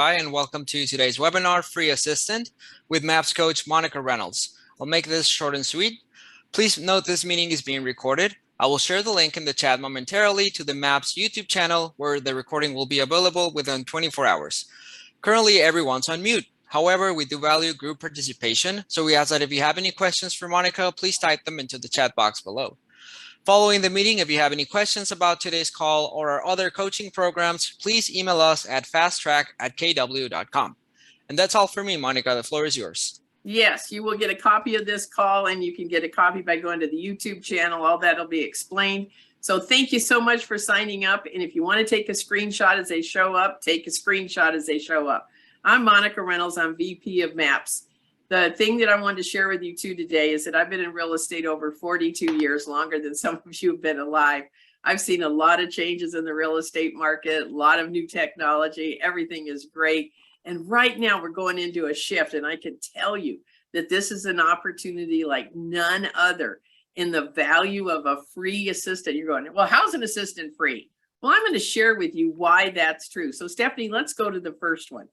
Hi, and welcome to today's webinar, Free Assistant, with MAPS coach Monica Reynolds. I'll make this short and sweet. Please note this meeting is being recorded. I will share the link in the chat momentarily to the MAPS YouTube channel, where the recording will be available within 24 hours. Currently, everyone's on mute. However, we do value group participation, so we ask that if you have any questions for Monica, please type them into the chat box below. Following the meeting, if you have any questions about today's call or our other coaching programs, please email us at fasttrack@kw.com. And that's all for me, Monica. The floor is yours. Yes, you will get a copy of this call, and you can get a copy by going to the YouTube channel. All that'll be explained. So thank you so much for signing up. And if you want to take a screenshot as they show up, take a screenshot as they show up. I'm Monica Reynolds. I'm VP of MAPS. The thing that I wanted to share with you too today is that I've been in real estate over 42 years, longer than some of you have been alive. I've seen a lot of changes in the real estate market, a lot of new technology. Everything is great. And right now we're going into a shift. And I can tell you that this is an opportunity like none other in the value of a free assistant. You're going, well, how's an assistant free? Well, I'm going to share with you why that's true. So Stephanie, let's go to the first one.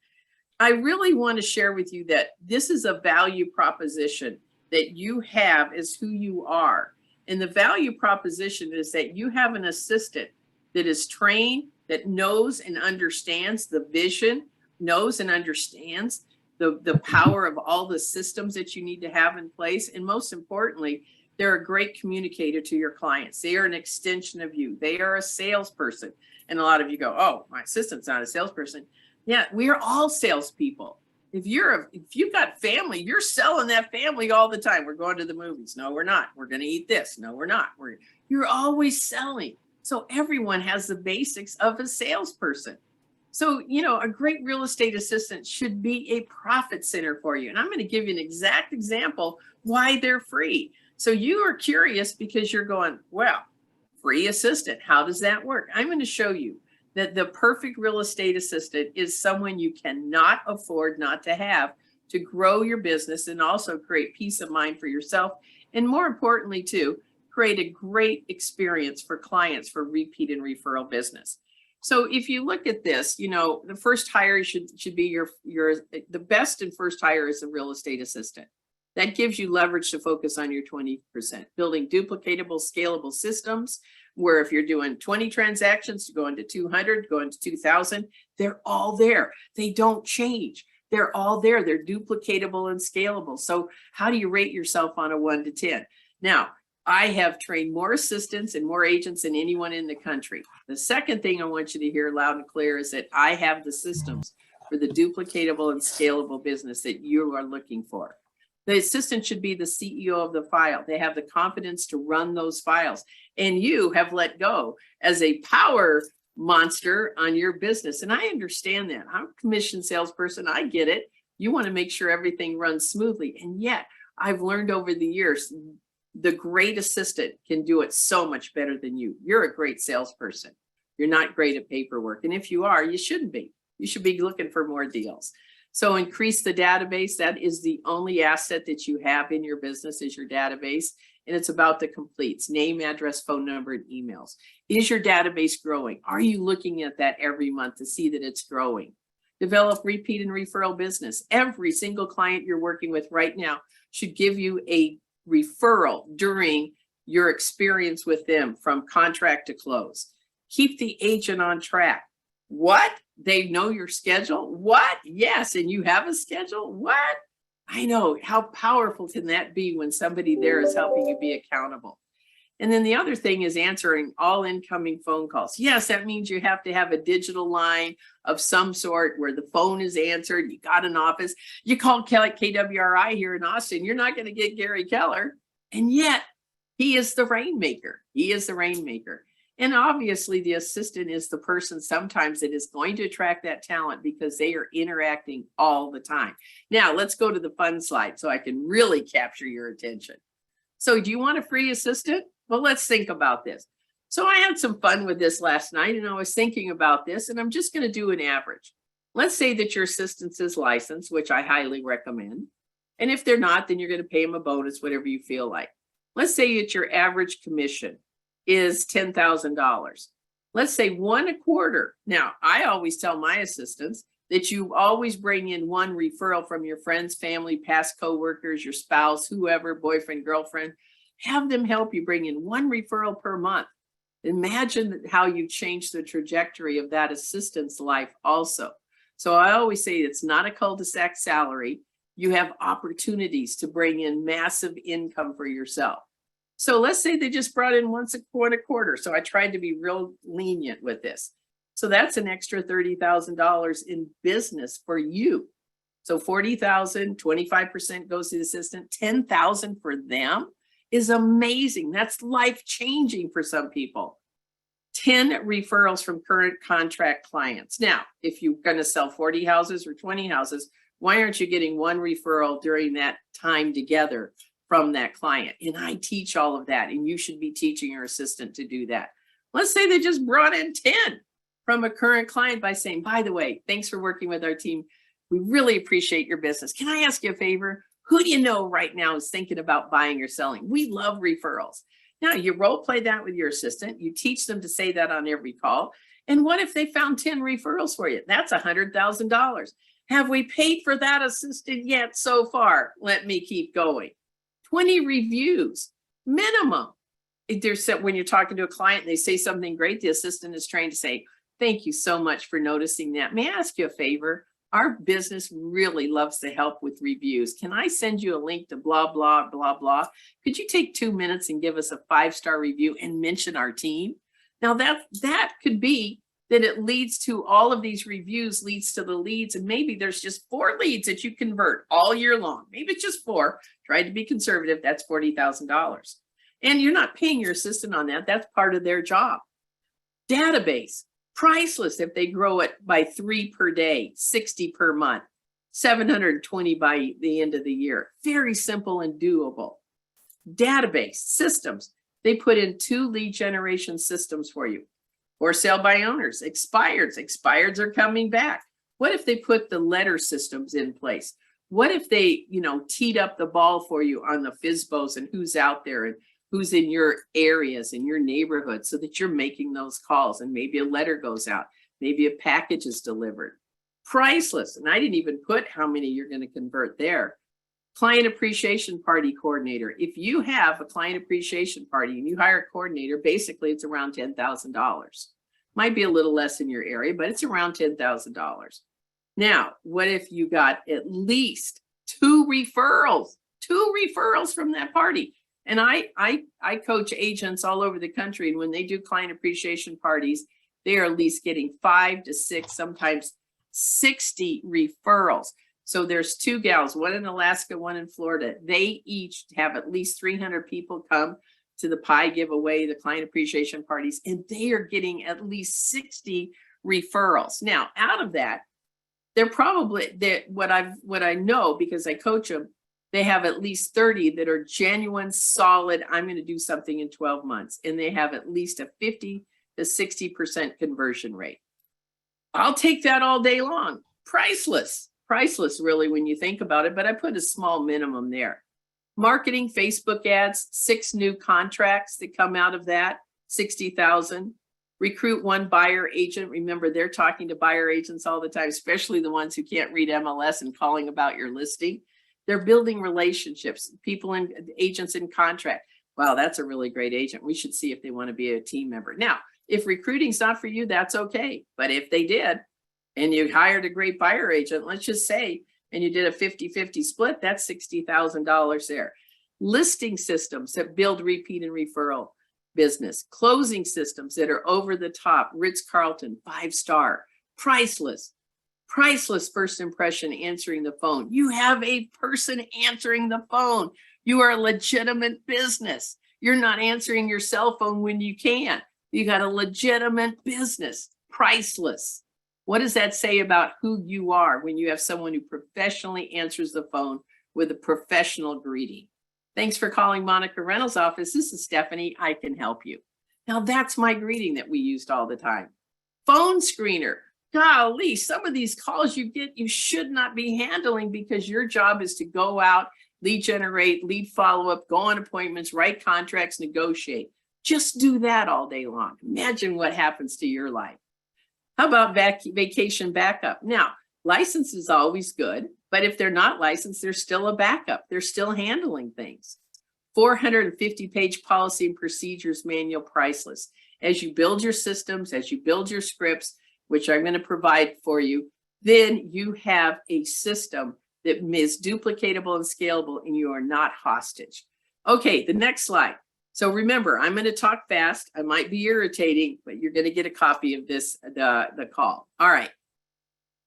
I really want to share with you that this is a value proposition that you have as who you are. And the value proposition is that you have an assistant that is trained, that knows and understands the vision, knows and understands the power of all the systems that you need to have in place. And most importantly, they're a great communicator to your clients. They are an extension of you. They are a salesperson. And a lot of you go, oh, my assistant's not a salesperson. Yeah, we are all salespeople. If you've got family, you're selling that family all the time. We're going to the movies. No, we're not. We're going to eat this. No, we're not. You're always selling. So everyone has the basics of a salesperson. So, a great real estate assistant should be a profit center for you. And I'm going to give you an exact example why they're free. So you are curious because you're going, well, free assistant, how does that work? I'm going to show you that the perfect real estate assistant is someone you cannot afford not to have to grow your business and also create peace of mind for yourself. And more importantly, too, create a great experience for clients for repeat and referral business. So if you look at this, the first hire should be the best and first hire is a real estate assistant. That gives you leverage to focus on your 20%, building duplicatable, scalable systems, where if you're doing 20 transactions, going to 200, going to 2,000, they're all there. They don't change. They're all there. They're duplicatable and scalable. So how do you rate yourself on a 1 to 10? Now, I have trained more assistants and more agents than anyone in the country. The second thing I want you to hear loud and clear is that I have the systems for the duplicatable and scalable business that you are looking for. The assistant should be the CEO of the file. They have the confidence to run those files. And you have let go as a power monster on your business. And I understand that. I'm a commissioned salesperson. I get it. You want to make sure everything runs smoothly. And yet I've learned over the years, the great assistant can do it so much better than you. You're a great salesperson. You're not great at paperwork. And if you are, you shouldn't be. You should be looking for more deals. So increase the database. That is the only asset that you have in your business is your database. And it's about the completes: name, address, phone number, and emails. Is your database growing? Are you looking at that every month to see that it's growing? Develop repeat and referral business. Every single client you're working with right now should give you a referral during your experience with them from contract to close. Keep the agent on track. What? They know your schedule? What? Yes. And you have a schedule? What? I know. How powerful can that be when somebody there is helping you be accountable? And then the other thing is answering all incoming phone calls. Yes, that means you have to have a digital line of some sort where the phone is answered. You got an office. You call KWRI here in Austin. You're not going to get Gary Keller. And yet he is the rainmaker. He is the rainmaker. And obviously the assistant is the person sometimes that is going to attract that talent because they are interacting all the time. Now let's go to the fun slide so I can really capture your attention. So do you want a free assistant? Well, let's think about this. So I had some fun with this last night and I was thinking about this, and I'm just going to do an average. Let's say that your assistant is licensed, which I highly recommend. And if they're not, then you're going to pay them a bonus, whatever you feel like. Let's say that your average commission is $10,000. Let's say 1 a quarter. Now, I always tell my assistants, that you always bring in one referral from your friends, family, past coworkers, your spouse, whoever, boyfriend, girlfriend. Have them help you bring in one referral per month. Imagine how you change the trajectory of that assistant's life also. So I always say it's not a cul-de-sac salary. You have opportunities to bring in massive income for yourself. So let's say they just brought in once a quarter. So I tried to be real lenient with this. So that's an extra $30,000 in business for you. So 40,000, 25% goes to the assistant, 10,000 for them is amazing. That's life-changing for some people. 10 referrals from current contract clients. Now, if you're going to sell 40 houses or 20 houses, why aren't you getting one referral during that time together from that client? And I teach all of that, and you should be teaching your assistant to do that. Let's say they just brought in 10 from a current client by saying, by the way, thanks for working with our team. We really appreciate your business. Can I ask you a favor? Who do you know right now is thinking about buying or selling? We love referrals. Now you role play that with your assistant. You teach them to say that on every call. And what if they found 10 referrals for you? That's $100,000. Have we paid for that assistant yet so far? Let me keep going. 20 reviews, minimum. When you're talking to a client and they say something great, the assistant is trained to say, thank you so much for noticing that. May I ask you a favor? Our business really loves to help with reviews. Can I send you a link to blah, blah, blah, blah? Could you take 2 minutes and give us a 5-star review and mention our team? Now that could be that it leads to all of these reviews leads to the leads. And maybe there's just 4 leads that you convert all year long. Maybe it's just 4. Try to be conservative. That's $40,000. And you're not paying your assistant on that. That's part of their job. Database. Priceless if they grow it by 3 per day, 60 per month, 720 by the end of the year. Very simple and doable. Database systems. They put in 2 lead generation systems for you. For sale by owners, expireds. Expireds are coming back. What if they put the letter systems in place? What if they, teed up the ball for you on the FSBOs and who's out there and who's in your areas, in your neighborhood, so that you're making those calls and maybe a letter goes out, maybe a package is delivered. Priceless. And I didn't even put how many you're going to convert there. Client appreciation party coordinator. If you have a client appreciation party and you hire a coordinator, basically it's around $10,000. Might be a little less in your area, but it's around $10,000. Now, what if you got at least 2 referrals? 2 referrals from that party. And I coach agents all over the country, and when they do client appreciation parties, they are at least getting 5 to 6, sometimes 60 referrals. So there's 2 gals, one in Alaska, one in Florida. They each have at least 300 people come to the pie giveaway, the client appreciation parties, and they are getting at least 60 referrals. Now, out of that, they're probably what I know because I coach them. They have at least 30 that are genuine, solid, I'm going to do something in 12 months. And they have at least a 50 to 60% conversion rate. I'll take that all day long. Priceless really when you think about it, but I put a small minimum there. Marketing, Facebook ads, 6 new contracts that come out of that, 60,000. Recruit 1 buyer agent. Remember, they're talking to buyer agents all the time, especially the ones who can't read MLS and calling about your listing. They're building relationships, agents in contract. Wow, that's a really great agent. We should see if they want to be a team member. Now, if recruiting's not for you, that's okay. But if they did, and you hired a great buyer agent, let's just say, and you did a 50-50 split, that's $60,000 there. Listing systems that build repeat and referral business. Closing systems that are over the top, Ritz-Carlton, 5-star, priceless first impression answering the phone. You have a person answering the phone. You are a legitimate business. You're not answering your cell phone when you can. You got a legitimate business, priceless. What does that say about who you are when you have someone who professionally answers the phone with a professional greeting? Thanks for calling Monica Reynolds' office. This is Stephanie. I can help you. Now that's my greeting that we used all the time. Phone screener. Golly, some of these calls you get, you should not be handling because your job is to go out, lead generate, lead follow-up, go on appointments, write contracts, negotiate. Just do that all day long. Imagine what happens to your life. How about vacation backup? Now, License is always good, but if they're not licensed, there's still a backup. They're still handling things. 450-page policy and procedures manual, priceless. As you build your systems, as you build your scripts, which I'm going to provide for you, then you have a system that is duplicatable and scalable, and you are not hostage. Okay, the next slide. So remember, I'm going to talk fast. I might be irritating, but you're going to get a copy of this, the call. All right.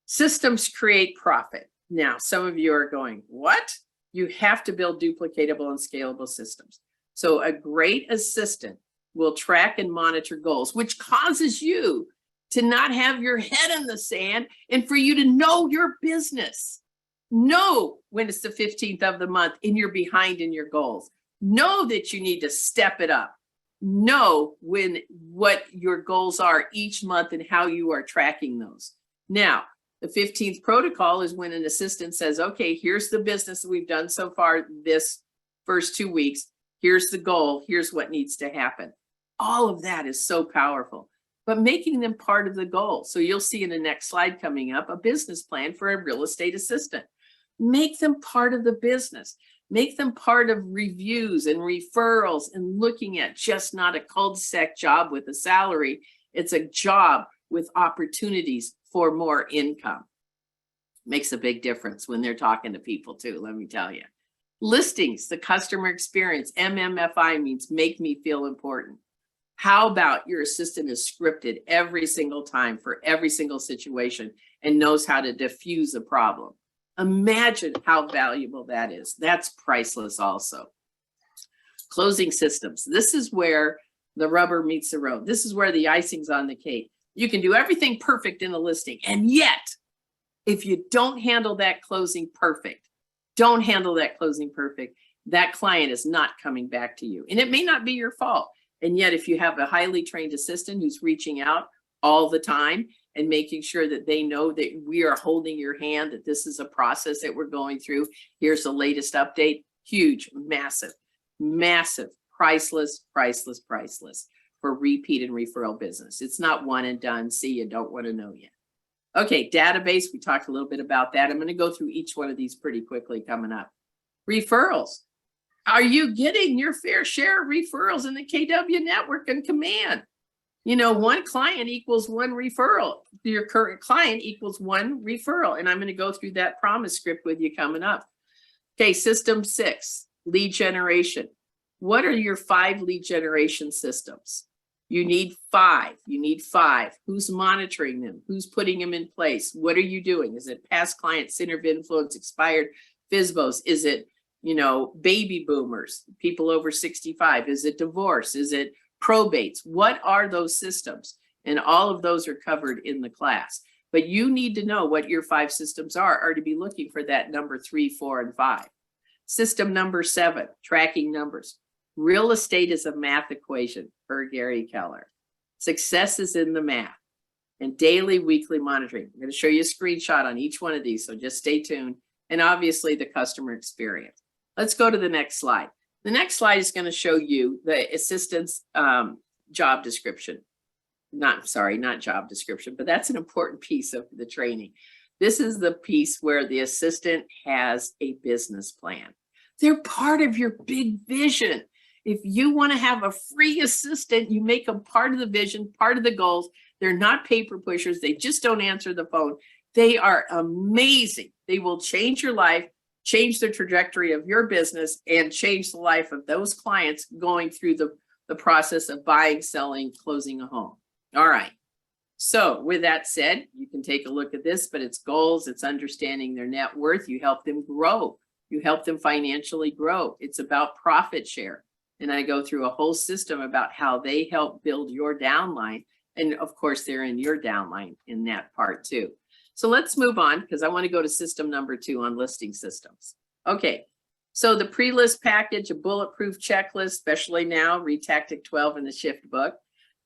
Systems create profit. Now, some of you are going, what? You have to build duplicatable and scalable systems. So a great assistant will track and monitor goals, which causes you to not have your head in the sand and for you to know your business. Know when it's the 15th of the month and you're behind in your goals. Know that you need to step it up. Know what your goals are each month and how you are tracking those. Now, the 15th protocol is when an assistant says, okay, here's the business that we've done so far this first 2 weeks. Here's the goal. Here's what needs to happen. All of that is so powerful, but making them part of the goal. So you'll see in the next slide coming up, a business plan for a real estate assistant. Make them part of the business. Make them part of reviews and referrals and looking at just not a cul-de-sac job with a salary. It's a job with opportunities for more income. Makes a big difference when they're talking to people too, let me tell you. Listings, the customer experience, MMFI means make me feel important. How about your assistant is scripted every single time for every single situation and knows how to diffuse a problem? Imagine how valuable that is. That's priceless also. Closing systems. This is where the rubber meets the road. This is where the icing's on the cake. You can do everything perfect in the listing. And yet, if you don't handle that closing perfect, that client is not coming back to you. And it may not be your fault. And yet, if you have a highly trained assistant who's reaching out all the time and making sure that they know that we are holding your hand, that this is a process that we're going through. Here's the latest update. Huge, massive, massive, priceless for repeat and referral business. It's not one and done. See, you don't want to know yet. Okay, database. We talked a little bit about that. I'm going to go through each one of these pretty quickly coming up. Referrals. Are you getting your fair share of referrals in the KW network and command? You know, one client equals one referral. Your current client equals one referral. And I'm going to go through that promise script with you coming up. Okay, system 6, lead generation. What are your 5 lead generation systems? You need 5. Who's monitoring them? Who's putting them in place? What are you doing? Is it past client center of influence, expired FSBOs? Is it, you know, baby boomers, people over 65? Is it divorce? Is it probates? What are those systems? And all of those are covered in the class. But you need to know what your 5 systems are to be looking for that number 3, 4, and 5. System number 7, tracking numbers. Real estate is a math equation per Gary Keller. Success is in the math and daily, weekly monitoring. I'm going to show you a screenshot on each one of these, so just stay tuned. And obviously the customer experience. Let's go to the next slide. The next slide is going to show you the assistant's job description. Not job description, but that's an important piece of the training. This is the piece where the assistant has a business plan. They're part of your big vision. If you want to have a free assistant, you make them part of the vision, part of the goals. They're not paper pushers. They just don't answer the phone. They are amazing. They will change your life, change the trajectory of your business, and change the life of those clients going through the process of buying, selling, closing a home. All right. So with that said, you can take a look at this, but it's goals, it's understanding their net worth. You help them grow. You help them financially grow. It's about profit share. And I go through a whole system about how they help build your downline. And of course, they're in your downline in that part too. So let's move on because I want to go to system number 2 on listing systems. Okay, so the pre-list package, a bulletproof checklist, especially now, read Tactic 12 in the Shift book.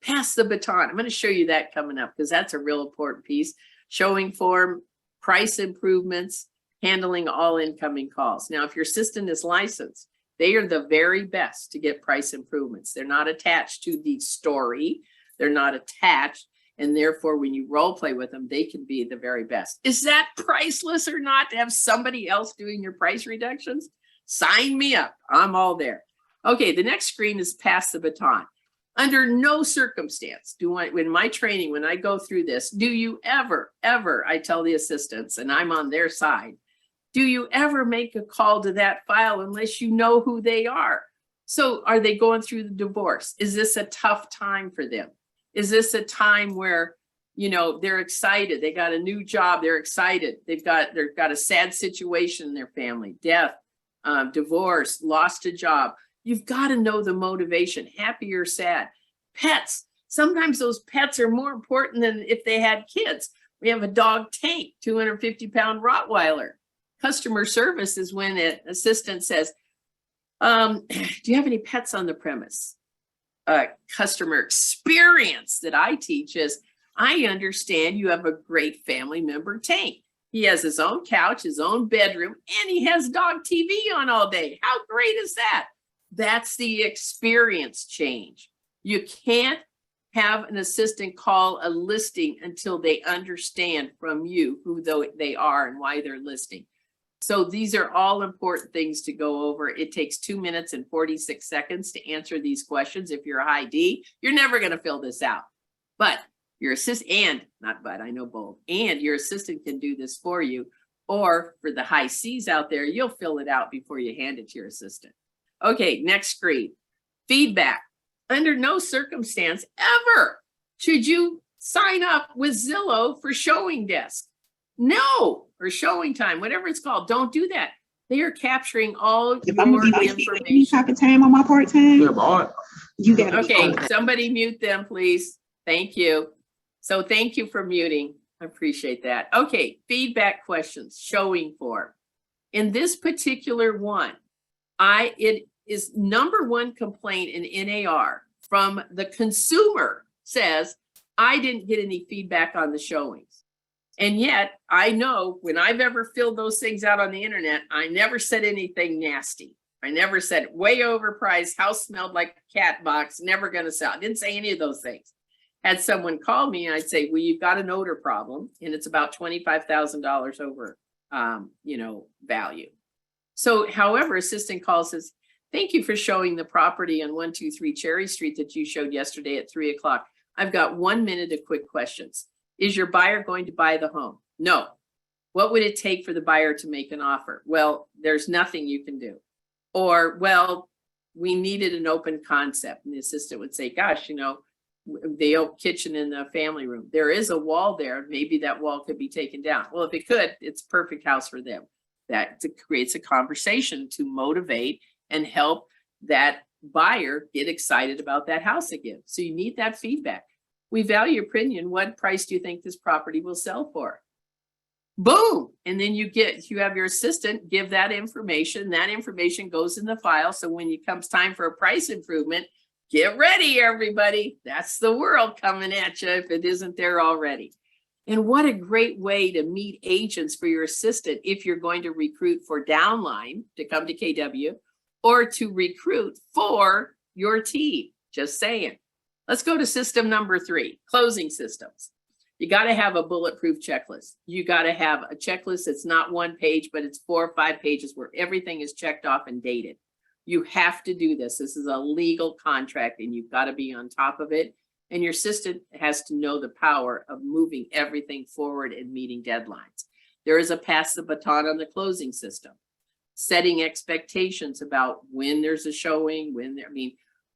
Pass the baton. I'm going to show you that coming up because that's a real important piece. Showing form, price improvements, handling all incoming calls. Now, if your assistant is licensed, they are the very best to get price improvements. They're not attached to the story. They're not attached. And therefore, when you role play with them, they can be the very best. Is that priceless or not to have somebody else doing your price reductions? Sign me up. I'm all there. Okay, the next screen is pass the baton. Under no circumstance in my training, when I go through this, do you ever, I tell the assistants, and I'm on their side, do you ever make a call to that file unless you know who they are? So are they going through the divorce? Is this a tough time for them? Is this a time where, you know, they're excited, they got a new job, they're excited, they've got a sad situation in their family, death, divorce, lost a job. You've got to know the motivation, happy or sad. Pets, sometimes those pets are more important than if they had kids. We have a dog Tank, 250-pound Rottweiler. Customer service is when an assistant says, do you have any pets on the premise? Customer experience that I teach is, I understand you have a great family member, Tank. He has his own couch, his own bedroom, and he has dog TV on all day. How great is that? That's the experience change. You can't have an assistant call a listing until they understand from you who they are and why they're listing. So these are all important things to go over. It takes 2 minutes and 46 seconds to answer these questions. If you're a high D, you're never going to fill this out. But your assistant, I know both, and your assistant can do this for you. Or for the high Cs out there, you'll fill it out before you hand it to your assistant. Okay, next screen. Feedback. Under no circumstance ever should you sign up with Zillow for showing desk. No, or showing time, whatever it's called. Don't do that. They are capturing all your information. Type of time on my part time. Yeah, boy. You got Okay, somebody mute them, please. Thank you. So thank you for muting. I appreciate that. Okay, feedback questions, showing form. In this particular one, it is number one complaint in NAR from the consumer says, I didn't get any feedback on the showings. And yet I know when I've ever filled those things out on the internet, I never said anything nasty. I never said way overpriced, house smelled like a cat box, never going to sell. I didn't say any of those things. Had someone call me and I'd say, well, you've got an odor problem and it's about $25,000 over, value. So however, assistant calls says, thank you for showing the property on 123 Cherry Street that you showed yesterday at 3 o'clock. I've got 1 minute of quick questions. Is your buyer going to buy the home? No. What would it take for the buyer to make an offer? Well, there's nothing you can do. Or, well, we needed an open concept. And the assistant would say, gosh, the old kitchen in the family room. There is a wall there. Maybe that wall could be taken down. Well, if it could, it's a perfect house for them. That creates a conversation to motivate and help that buyer get excited about that house again. So you need that feedback. We value your opinion. What price do you think this property will sell for? Boom. And then you have your assistant give that information. That information goes in the file. So when it comes time for a price improvement, get ready, everybody. That's the world coming at you if it isn't there already. And what a great way to meet agents for your assistant if you're going to recruit for downline to come to KW or to recruit for your team. Just saying. Let's go to system number 3, closing systems. You got to have a bulletproof checklist. You got to have a checklist that's not 1 page, but it's 4 or 5 pages where everything is checked off and dated. You have to do this. This is a legal contract and you've got to be on top of it. And your assistant has to know the power of moving everything forward and meeting deadlines. There is a pass the baton on the closing system. Setting expectations about when there's a showing,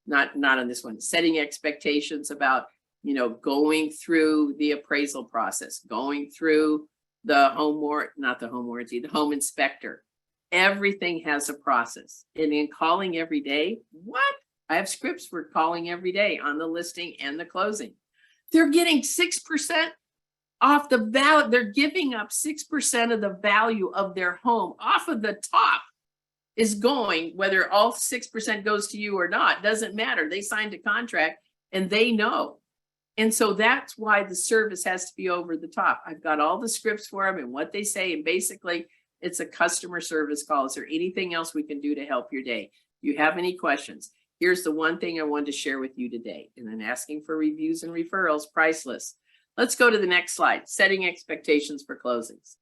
not on this one, setting expectations about, going through the appraisal process, going through the the home inspector. Everything has a process. And in calling every day, what? I have scripts for calling every day on the listing and the closing. They're getting 6% off the value. They're giving up 6% of the value of their home off of the top is going, whether all 6% goes to you or not, doesn't matter. They signed a contract and they know. And so that's why the service has to be over the top. I've got all the scripts for them and what they say. And basically it's a customer service call. Is there anything else we can do to help your day? Do you have any questions? Here's the one thing I wanted to share with you today. And then asking for reviews and referrals, priceless. Let's go to the next slide, setting expectations for closings.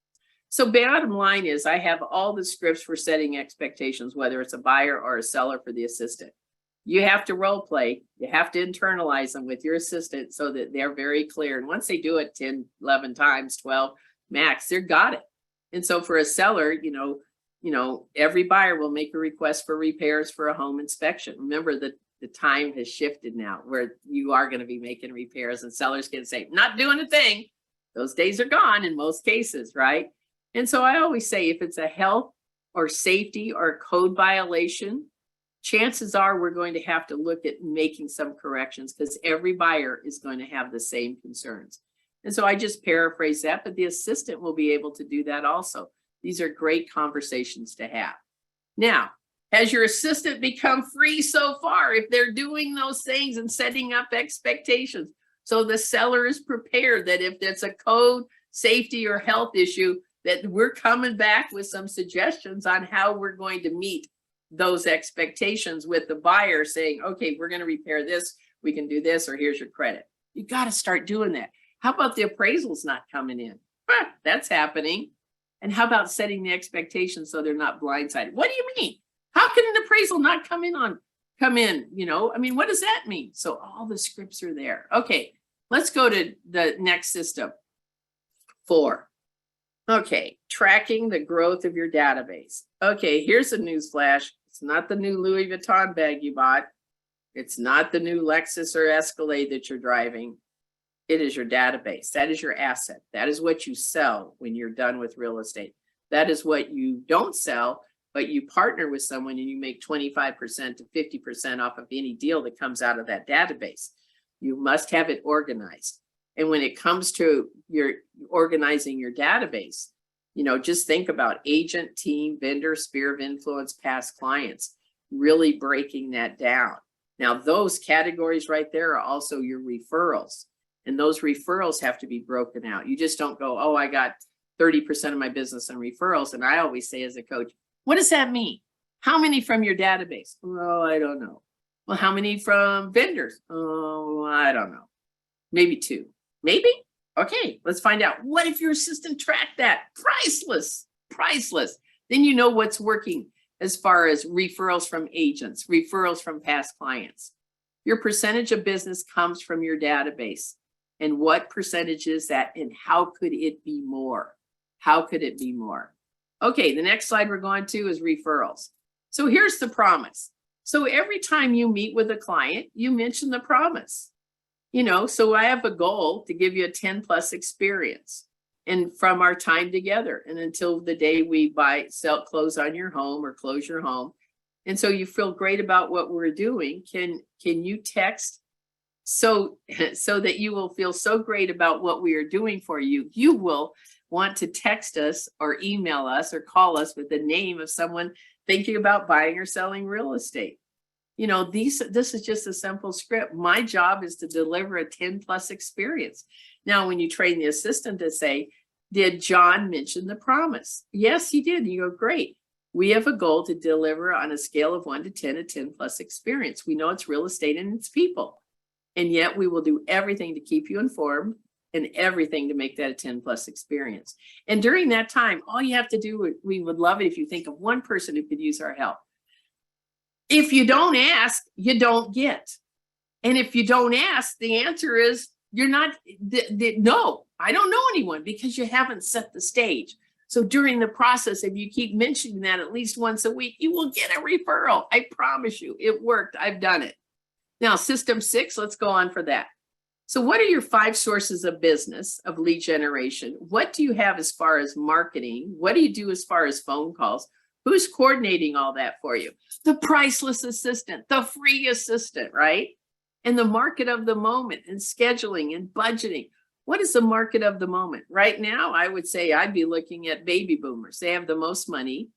So bottom line is I have all the scripts for setting expectations, whether it's a buyer or a seller for the assistant. You have to role play. You have to internalize them with your assistant so that they're very clear. And once they do it 10, 11 times, 12 max, they're got it. And so for a seller, every buyer will make a request for repairs for a home inspection. Remember that the time has shifted now where you are going to be making repairs and sellers can say, not doing a thing. Those days are gone in most cases, right? And so I always say if it's a health or safety or code violation, chances are we're going to have to look at making some corrections because every buyer is going to have the same concerns. And so I just paraphrase that, but the assistant will be able to do that also. These are great conversations to have. Now, has your assistant become free so far if they're doing those things and setting up expectations? So the seller is prepared that if it's a code, safety, or health issue, that we're coming back with some suggestions on how we're going to meet those expectations with the buyer saying, okay, we're going to repair this, we can do this, or here's your credit. You got to start doing that. How about the appraisals not coming in? That's happening. And how about setting the expectations so they're not blindsided? What do you mean? How can an appraisal not come in? What does that mean? So all the scripts are there. Okay, let's go to the next system. 4. Okay, tracking the growth of your database. Okay, here's a news flash. It's not the new Louis Vuitton bag you bought. It's not the new Lexus or Escalade that you're driving. It is your database. That is your asset. That is what you sell when you're done with real estate. That is what you don't sell, but you partner with someone and you make 25% to 50% off of any deal that comes out of that database. You must have it organized. And when it comes to your organizing your database, just think about agent, team, vendor, sphere of influence, past clients, really breaking that down. Now, those categories right there are also your referrals. And those referrals have to be broken out. You just don't go, oh, I got 30% of my business in referrals. And I always say as a coach, what does that mean? How many from your database? Oh, I don't know. Well, how many from vendors? Oh, I don't know. Maybe 2. Maybe? Okay, let's find out. What if your assistant tracked that? Priceless, priceless. Then you know what's working as far as referrals from agents, referrals from past clients. Your percentage of business comes from your database. And what percentage is that? And how could it be more? How could it be more? Okay, the next slide we're going to is referrals. So here's the promise. So every time you meet with a client, you mention the promise. So I have a goal to give you a 10+ experience and from our time together and until the day we buy, sell, close on your home or close your home. And so you feel great about what we're doing. Can you text so that you will feel so great about what we are doing for you? You will want to text us or email us or call us with the name of someone thinking about buying or selling real estate. This is just a simple script. My job is to deliver a 10+ experience. Now, when you train the assistant to say, did John mention the promise? Yes, he did. You go, great. We have a goal to deliver on a scale of 1 to 10, a 10+ experience. We know it's real estate and it's people. And yet we will do everything to keep you informed and everything to make that a 10+ experience. And during that time, all you have to do, we would love it if you think of one person who could use our help. If you don't ask, you don't get. And if you don't ask, the answer is you're not, no, I don't know anyone because you haven't set the stage. So during the process, if you keep mentioning that at least once a week, you will get a referral. I promise you, it worked. I've done it. Now, system 6, let's go on for that. So what are your 5 sources of business, of lead generation? What do you have as far as marketing? What do you do as far as phone calls? Who's coordinating all that for you? The priceless assistant, the free assistant, right? And the market of the moment and scheduling and budgeting. What is the market of the moment? Right now, I would say I'd be looking at baby boomers. They have the most money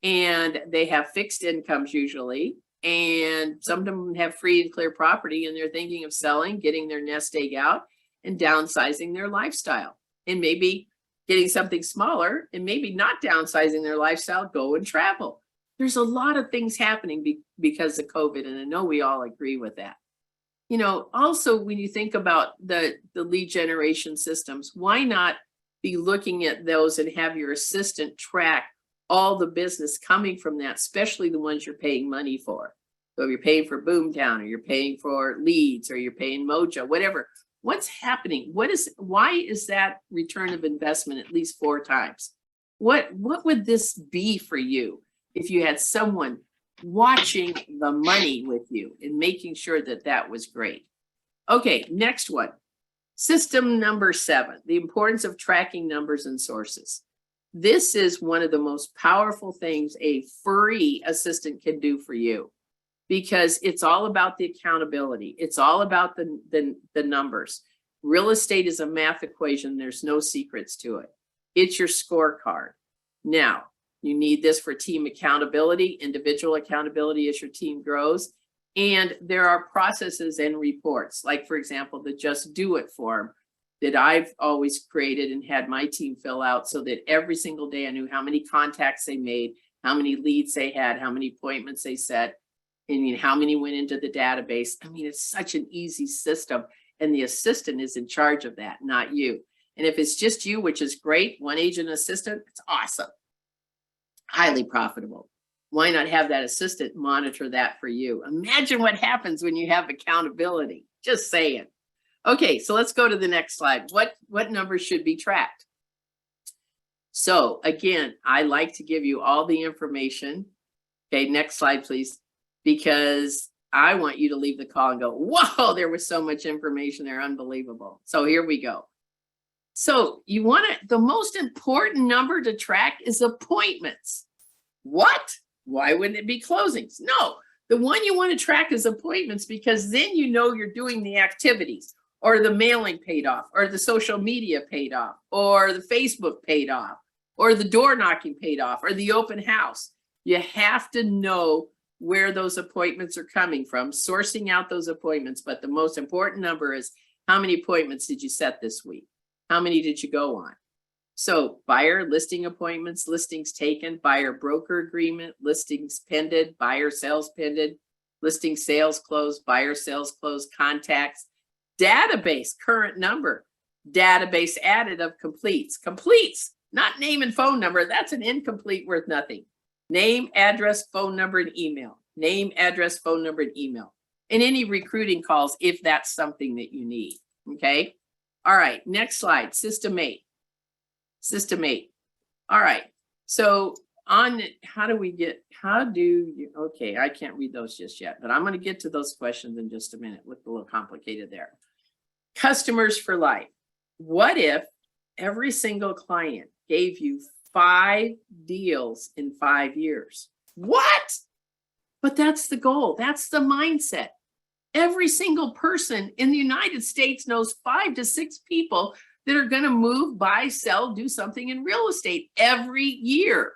and they have fixed incomes usually. And some of them have free and clear property and they're thinking of selling, getting their nest egg out and downsizing their lifestyle. And maybe getting something smaller and maybe not downsizing their lifestyle, go and travel. There's a lot of things happening because of COVID. And I know we all agree with that. You know, also when you think about the lead generation systems, why not be looking at those and have your assistant track all the business coming from that, especially the ones you're paying money for. So if you're paying for Boomtown, or you're paying for leads, or you're paying Mojo, whatever, what's happening? Why is that return of investment at least 4 times? What would this be for you if you had someone watching the money with you and making sure that that was great? Okay, next one. System number 7, the importance of tracking numbers and sources. This is one of the most powerful things a free assistant can do for you, because it's all about the accountability. It's all about the numbers. Real estate is a math equation. There's no secrets to it. It's your scorecard. Now, you need this for team accountability, individual accountability as your team grows. And there are processes and reports, like, for example, the Just Do It form that I've always created and had my team fill out, so that every single day I knew how many contacts they made, how many leads they had, how many appointments they set, and how many went into the database. I mean, it's such an easy system, and the assistant is in charge of that, not you. And if it's just you, which is great, one agent assistant, it's awesome, highly profitable. Why not have that assistant monitor that for you? Imagine what happens when you have accountability. Just saying. Okay, so let's go to the next slide. What numbers should be tracked? So again, I like to give you all the information. Okay, next slide, please, because I want you to leave the call and go, whoa, there was so much information there, unbelievable. So here we go. So you want to, the most important number to track is appointments. What? Why wouldn't it be closings? No, the one you want to track is appointments, because then you know you're doing the activities, or the mailing paid off, or the social media paid off, or the Facebook paid off, or the door knocking paid off, or the open house. You have to know where those appointments are coming from, sourcing out those appointments. But the most important number is, how many appointments did you set this week? How many did you go on? So buyer listing appointments, listings taken, buyer broker agreement, listings pended, buyer sales pended, listing sales closed, buyer sales closed, contacts, database current number, database added of completes, not name and phone number. That's an incomplete worth nothing. Name, address, phone number, and email. Name, address, phone number, and email. And any recruiting calls if that's something that you need. Okay. All right. Next slide. System 8. All right. So on okay, I can't read those just yet, but I'm going to get to those questions in just a minute. Looked a little complicated there. Customers for life. What if every single client gave you 5 deals in 5 years? What? But that's the goal. That's the mindset. Every single person in the United States knows 5 to 6 people that are going to move, buy, sell, do something in real estate every year.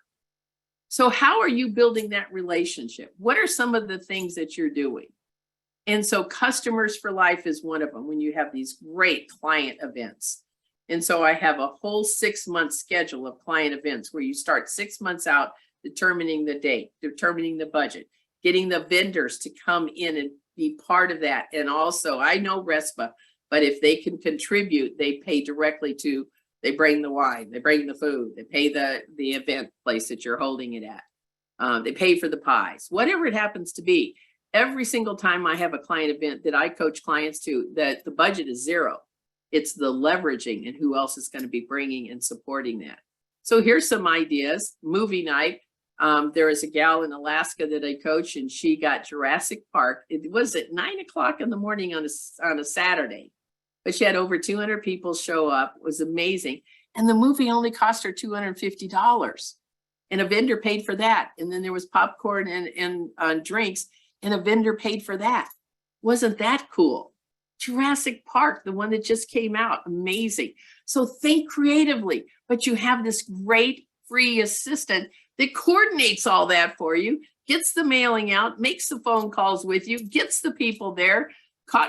So how are you building that relationship? What are some of the things that you're doing? And so Customers for Life is one of them, when you have these great client events. And so I have a whole 6-month schedule of client events where you start 6 months out, determining the date, determining the budget, getting the vendors to come in and be part of that. And also, I know RESPA, but if they can contribute, they pay directly to, they bring the wine, they bring the food, they pay the event place that you're holding it at. They pay for the pies, whatever it happens to be. Every single time I have a client event that I coach clients to, that the budget is 0. It's the leveraging and who else is going to be bringing and supporting that. So here's some ideas. Movie night. There is a gal in Alaska that I coach, and she got Jurassic Park. It was at 9 o'clock in the morning on a Saturday, but she had over 200 people show up. It was amazing. And the movie only cost her $250, and a vendor paid for that. And then there was popcorn and drinks, and a vendor paid for that. Wasn't that cool? Jurassic Park, the one that just came out, amazing. So think creatively, but you have this great free assistant that coordinates all that for you, gets the mailing out, makes the phone calls with you, gets the people there,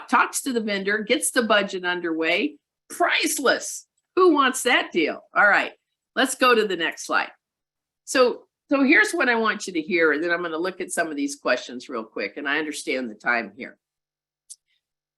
talks to the vendor, gets the budget underway. Priceless. Who wants that deal? All right, let's go to the next slide. So here's what I want you to hear, and then I'm going to look at some of these questions real quick, and I understand the time here.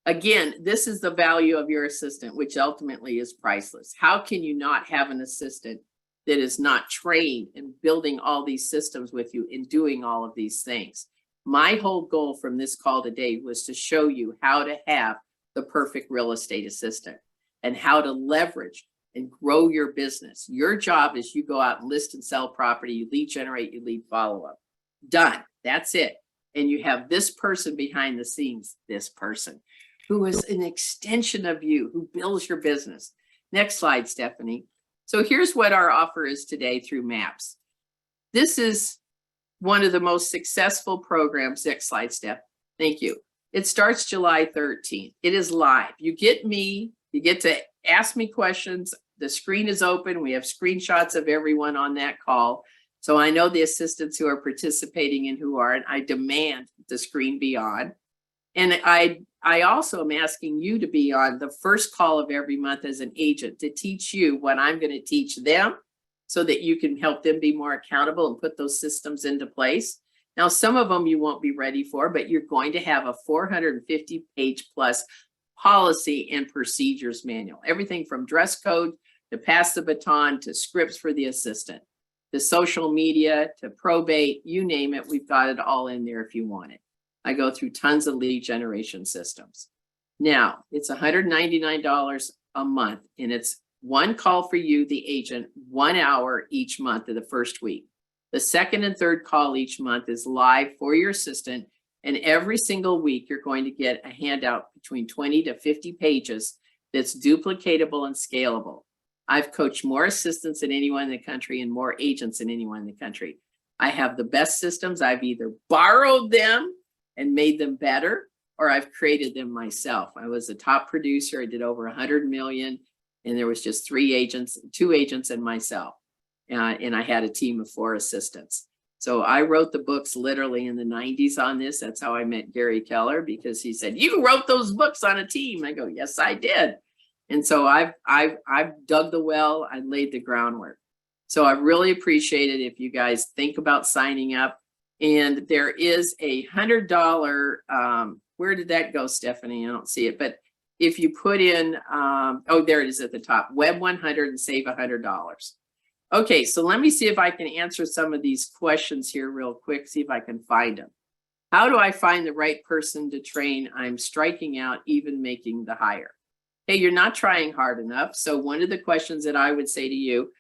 Again, this is the value of your assistant, which ultimately is priceless. How can you not have an assistant that is not trained in building all these systems with you and doing all of these things? My whole goal from this call today was to show you how to have the perfect real estate assistant and how to leverage and grow your business. Your job is you go out and list and sell property, you lead generate, you lead follow up. Done. That's it. And you have this person behind the scenes, this person who is an extension of you, who builds your business. Next slide, Stephanie. So here's what our offer is today through MAPS. This is one of the most successful programs. Next slide, Steph. Thank you. It starts July 13th. It is live. You get me, you get to ask me questions. The screen is open. We have screenshots of everyone on that call. So I know the assistants who are participating and who aren't. I demand the screen be on. And I also am asking you to be on the first call of every month as an agent to teach you what I'm going to teach them so that you can help them be more accountable and put those systems into place. Now, some of them you won't be ready for, but you're going to have a 450-page plus policy and procedures manual, everything from dress code to pass the baton to scripts for the assistant, to social media, to probate, you name it. We've got it all in there if you want it. I go through tons of lead generation systems. Now, it's $199 a month, and it's one call for you, the agent, 1 hour each month of the first week. The second and third call each month is live for your assistant, and every single week you're going to get a handout between 20 to 50 pages that's duplicatable and scalable. I've coached more assistants than anyone in the country and more agents than anyone in the country. I have the best systems. I've either borrowed them and made them better, or I've created them myself. I was a top producer. I did over 100 million, and there was just 2 agents and myself. And I had a team of 4 assistants. So I wrote the books literally in the 90s on this. That's how I met Gary Keller, because he said, "You wrote those books on a team." I go, "Yes, I did." And so I've dug the well, I laid the groundwork. So I really appreciate it if you guys think about signing up. And there is a $100, where did that go, Stephanie? I don't see it, but if you put in, oh, there it is at the top, Web 100 and save $100. Okay, so let me see if I can answer some of these questions here real quick, see if I can find them. How do I find the right person to train? I'm striking out, even making the hire. Hey, you're not trying hard enough. So one of the questions that I would say to you,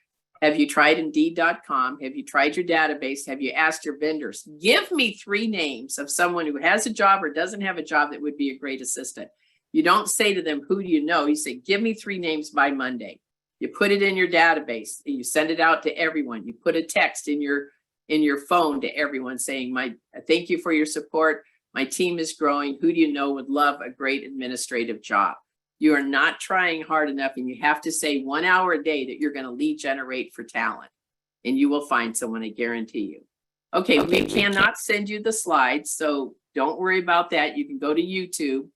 have you tried Indeed.com? Have you tried your database? Have you asked your vendors? Give me 3 names of someone who has a job or doesn't have a job that would be a great assistant. You don't say to them, who do you know? You say, give me 3 names by Monday. You put it in your database and you send it out to everyone. You put a text in your phone to everyone saying, thank you for your support. My team is growing. Who do you know would love a great administrative job? You are not trying hard enough, and you have to say 1 hour a day that you're going to lead generate for talent, and you will find someone, I guarantee you. Okay, we cannot send you the slides, so don't worry about that. You can go to YouTube.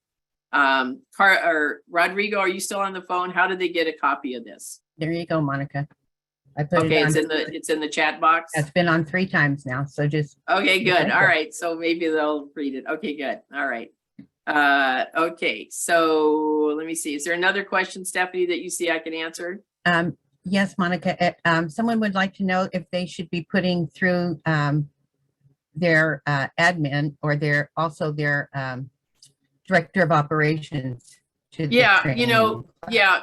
Rodrigo, are you still on the phone? How did they get a copy of this? There you go, Monica. I put Okay, it on, it's in the chat box. it's been on 3 times now, so just. Okay, good. All right, so maybe they'll read it. Okay, good. All right. Okay, so let me see. Is there another question, Stephanie, that you see I can answer? Yes, Monica. Someone would like to know if they should be putting through their admin or their director of operations. To Yeah,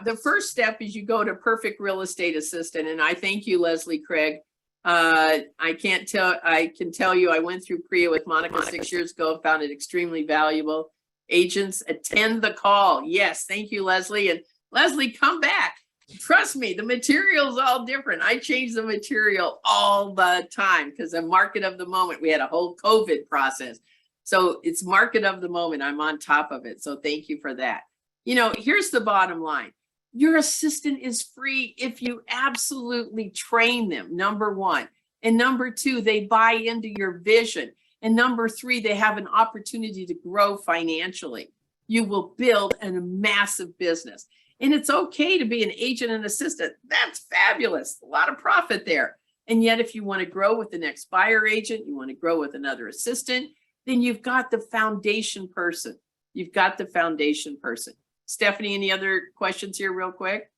the first step is you go to Perfect Real Estate Assistant, and I thank you, Leslie Craig. I can tell you I went through PRIA with Monica 6 years ago, found it extremely valuable. Agents, attend the call. Yes, thank you, Leslie. And Leslie, come back. Trust me, the material's all different. I change the material all the time because the market of the moment, we had a whole COVID process. So it's market of the moment. I'm on top of it. So thank you for that. Here's the bottom line. Your assistant is free if you absolutely train them, number 1. And number 2, they buy into your vision. And number 3, they have an opportunity to grow financially. You will build a massive business. And it's okay to be an agent and assistant. That's fabulous. A lot of profit there. And yet, if you want to grow with the next buyer agent, you want to grow with another assistant, then you've got the foundation person. You've got the foundation person. Stephanie, any other questions here real quick?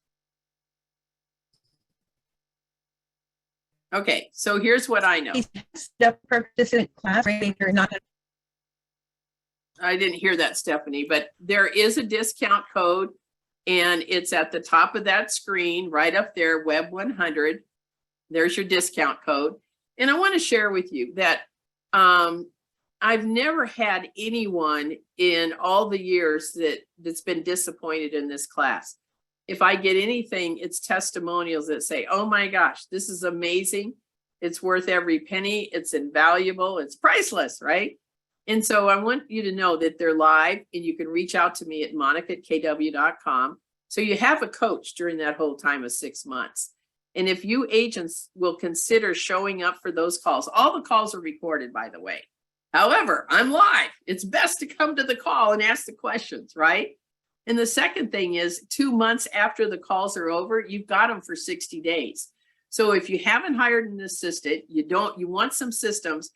Okay, so here's what I know. The participant class, you're not. I didn't hear that, Stephanie, but there is a discount code and it's at the top of that screen right up there, Web 100. There's your discount code. And I want to share with you that I've never had anyone in all the years that's been disappointed in this class. If I get anything, it's testimonials that say, oh my gosh, this is amazing. It's worth every penny. It's invaluable. It's priceless, right? And so I want you to know that they're live and you can reach out to me at monica@kw.com. So you have a coach during that whole time of 6 months. And if you agents will consider showing up for those calls, all the calls are recorded, by the way. However, I'm live. It's best to come to the call and ask the questions, right? And the second thing is 2 months after the calls are over, you've got them for 60 days. So if you haven't hired an assistant, you want some systems,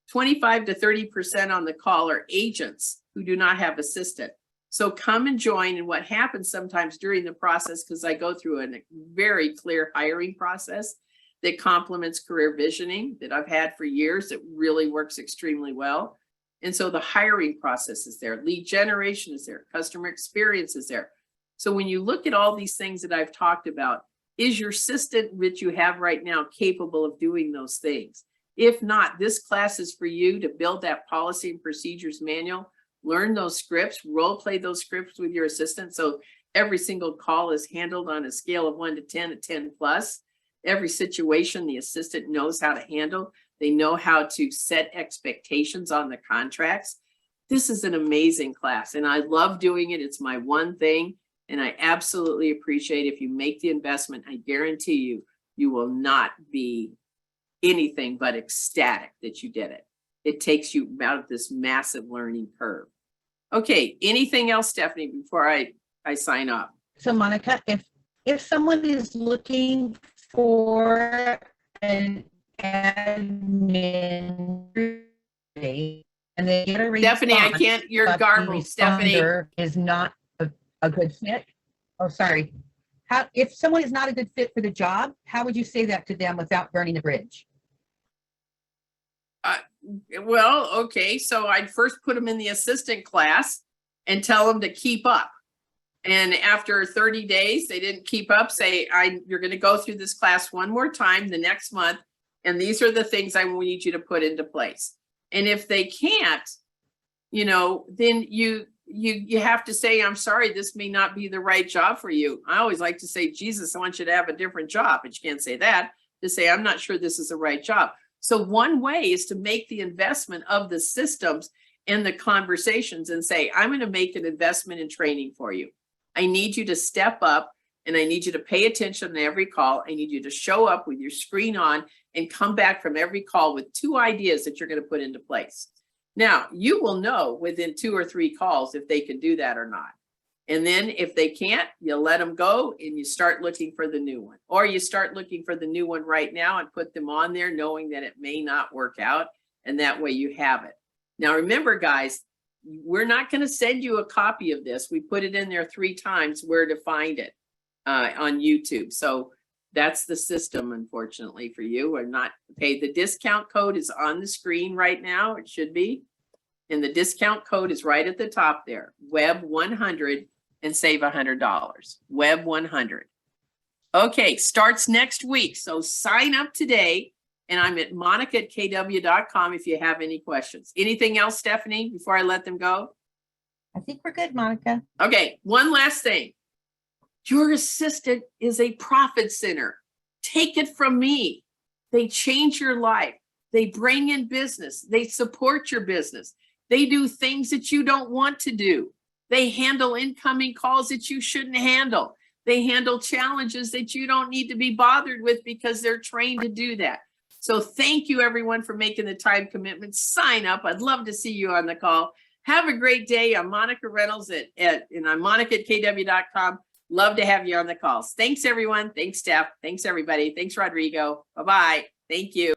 25 to 30% on the call are agents who do not have assistant. So come and join. And what happens sometimes during the process, because I go through a very clear hiring process that complements career visioning that I've had for years, it really works extremely well. And so the hiring process is there, lead generation is there, customer experience is there. So when you look at all these things that I've talked about, is your assistant that you have right now capable of doing those things? If not, this class is for you to build that policy and procedures manual, learn those scripts, role play those scripts with your assistant. So every single call is handled on a scale of 1 to 10, a 10 plus. Every situation the assistant knows how to handle. They know how to set expectations on the contracts. This is an amazing class and I love doing it. It's my one thing. And I absolutely appreciate if you make the investment, I guarantee you, you will not be anything but ecstatic that you did it. It takes you out of this massive learning curve. Okay, anything else, Stephanie, before I sign off? So Monica, if someone is looking for an admin and they get a response, Stephanie, I can't, you're garbled, Stephanie. Is not a good fit. Oh, sorry. If someone is not a good fit for the job, how would you say that to them without burning the bridge? Well, okay, so I'd first put them in the assistant class and tell them to keep up. And after 30 days, they didn't keep up, say, you're going to go through this class one more time the next month. And these are the things I need you to put into place. And if they can't, then you have to say, I'm sorry, this may not be the right job for you. I always like to say, Jesus, I want you to have a different job, but you can't say that. To say, I'm not sure this is the right job. So one way is to make the investment of the systems and the conversations and say, I'm going to make an investment in training for you. I need you to step up and I need you to pay attention to every call. I need you to show up with your screen on and come back from every call with 2 ideas that you're going to put into place. Now, you will know within 2 or 3 calls if they can do that or not. And then if they can't, you let them go and you start looking for the new one. Or you start looking for the new one right now and put them on there knowing that it may not work out. And that way you have it. Now, remember, guys, we're not going to send you a copy of this. We put it in there 3 times where to find it on YouTube. So that's the system, unfortunately, for you. Or not. Okay, the discount code is on the screen right now. It should be. And the discount code is right at the top there. Web 100 and save $100. Web 100. Okay, starts next week. So sign up today. And I'm at monica@kw.com if you have any questions. Anything else, Stephanie, before I let them go? I think we're good, Monica. Okay, one last thing. Your assistant is a profit center. Take it from me. They change your life. They bring in business. They support your business. They do things that you don't want to do. They handle incoming calls that you shouldn't handle. They handle challenges that you don't need to be bothered with because they're trained to do that. So thank you, everyone, for making the time commitment. Sign up. I'd love to see you on the call. Have a great day. I'm Monica Reynolds and I'm monica@kw.com. Love to have you on the calls. Thanks, everyone. Thanks, Steph. Thanks, everybody. Thanks, Rodrigo. Bye-bye. Thank you.